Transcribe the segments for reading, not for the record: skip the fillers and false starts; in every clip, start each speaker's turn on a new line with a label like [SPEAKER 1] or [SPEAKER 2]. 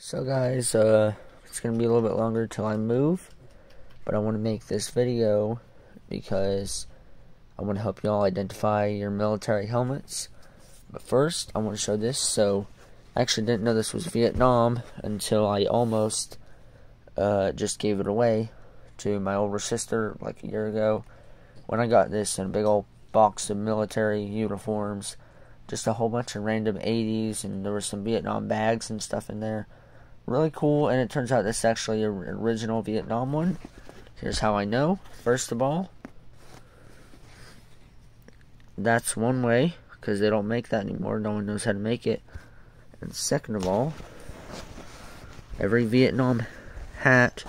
[SPEAKER 1] So guys, it's going to be a little bit longer till I move, but I want to make this video because I want to help y'all identify your military helmets. But first, I want to show this. So, I actually didn't know this was Vietnam until I almost just gave it away to my older sister like a year ago. When I got this in a big old box of military uniforms, just a whole bunch of random 80s, and there were some Vietnam bags and stuff in there. Really cool, and it turns out this is actually an original Vietnam one. Here's how I know. First of all, that's one way, because they don't make that anymore. No one knows how to make it. And second of all, every Vietnam hat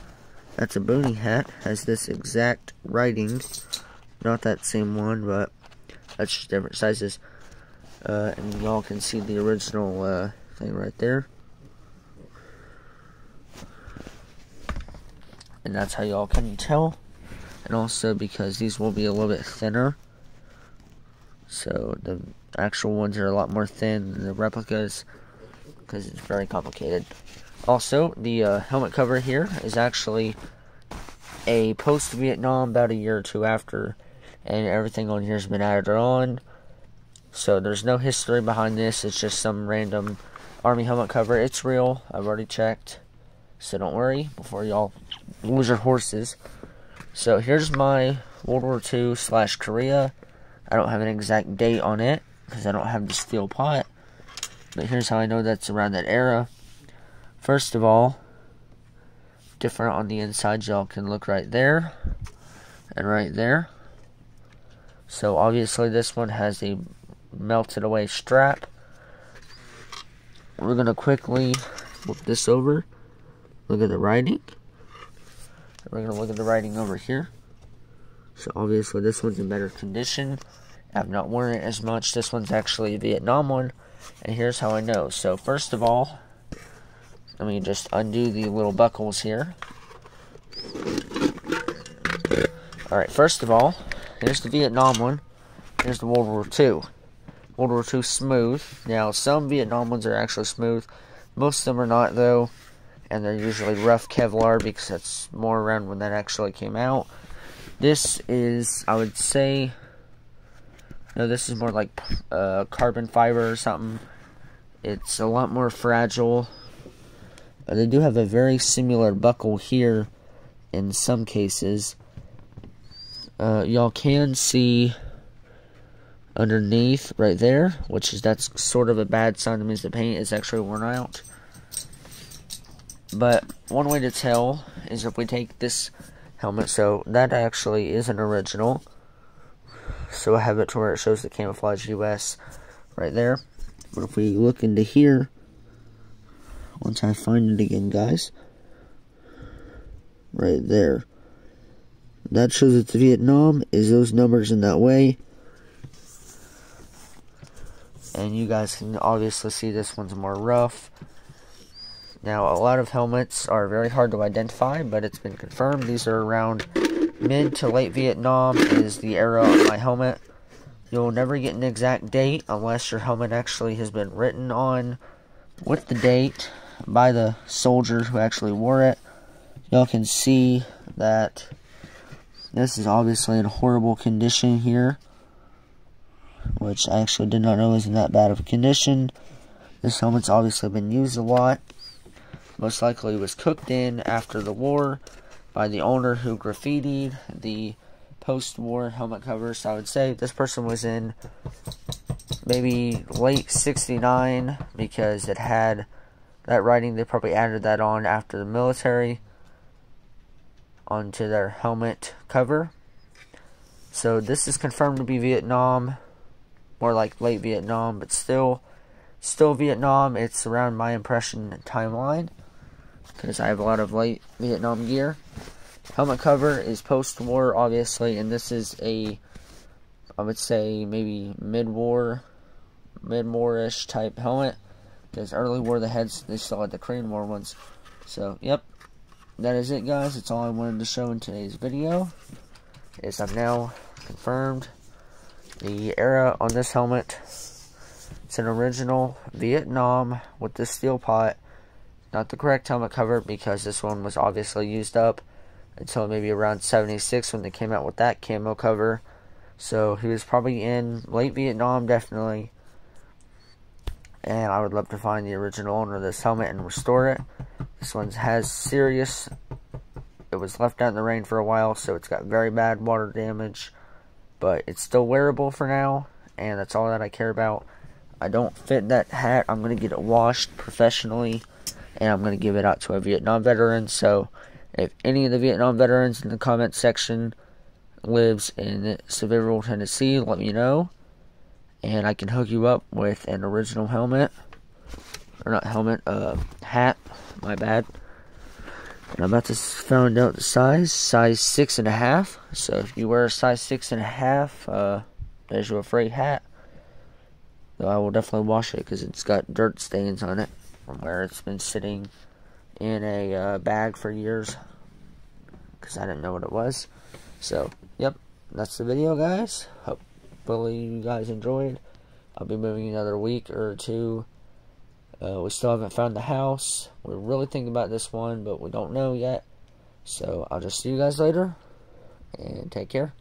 [SPEAKER 1] that's a boonie hat has this exact writing. Not that same one, but that's just different sizes. And y'all can see the original thing right there. And that's how y'all can tell. And also because these will be a little bit thinner. So the actual ones are a lot more thin than the replicas, because it's very complicated. Also, the helmet cover here is actually a post-Vietnam, about a year or two after, and everything on here has been added on. So there's no history behind this. It's just some random Army helmet cover. It's real. I've already checked. So don't worry before y'all lose your horses. So here's my World War II / Korea. I don't have an exact date on it because I don't have the steel pot. But here's how I know that's around that era. First of all, different on the inside. Y'all can look right there and right there. So obviously this one has a melted away strap. We're going to quickly flip this over. Look at the writing. We're going to look at the writing over here. So obviously this one's in better condition. I've not worn it as much. This one's actually a Vietnam one. And here's how I know. So first of all, let me just undo the little buckles here. Alright, first of all, here's the Vietnam one. Here's the World War II. World War II smooth. Now, some Vietnam ones are actually smooth. Most of them are not, though. And they're usually rough Kevlar, because that's more around when that actually came out. This is, I would say, no, this is more like carbon fiber or something. It's a lot more fragile. They do have a very similar buckle here in some cases. Y'all can see underneath right there, that's sort of a bad sign. That means the paint is actually worn out. But one way to tell is if we take this helmet. So that actually is an original. So I have it to where it shows the camouflage US right there. But if we look into here, once I find it again, guys, right there, that shows it's Vietnam, is those numbers in that way. And you guys can obviously see this one's more rough. Now, a lot of helmets are very hard to identify, but it's been confirmed. These are around mid to late Vietnam is the era of my helmet. You'll never get an exact date unless your helmet actually has been written on with the date by the soldier who actually wore it. Y'all can see that this is obviously in horrible condition here, which I actually did not know was in that bad of a condition. This helmet's obviously been used a lot. Most likely was cooked in after the war by the owner who graffitied the post-war helmet covers. So I would say this person was in maybe late 69, because it had that writing. They probably added that on after the military onto their helmet cover. So this is confirmed to be Vietnam, more like late Vietnam, but still Vietnam. It's around my impression timeline, because I have a lot of late Vietnam gear. Helmet cover is post-war, obviously, and this is a, I would say, maybe mid-war-ish type helmet, because early war, the heads, they still had the Korean War ones. So, yep, that is it, guys. That's all I wanted to show in today's video. I've now confirmed the era on this helmet. It's an original Vietnam with the steel pot. not the correct helmet cover, because this one was obviously used up until maybe around 76 when they came out with that camo cover. So he was probably in late Vietnam, definitely. And I would love to find the original owner of this helmet and restore it. This one has serious... It was left out in the rain for a while, so it's got very bad water damage. But it's still wearable for now, and that's all that I care about. I don't fit that hat. I'm going to get it washed professionally, and I'm going to give it out to a Vietnam veteran. So if any of the Vietnam veterans in the comment section lives in Sevierville, Tennessee, let me know, and I can hook you up with an original helmet. Or not helmet, hat, my bad. And I'm about to find out the size 6.5. So if you wear a size 6.5, there's your free hat. Though I will definitely wash it because it's got dirt stains on it from where it's been sitting in a bag for years. Because I didn't know what it was. So, yep, that's the video, guys. Hopefully you guys enjoyed. I'll be moving another week or two. We still haven't found the house. We're really thinking about this one, but we don't know yet. So, I'll just see you guys later, and take care.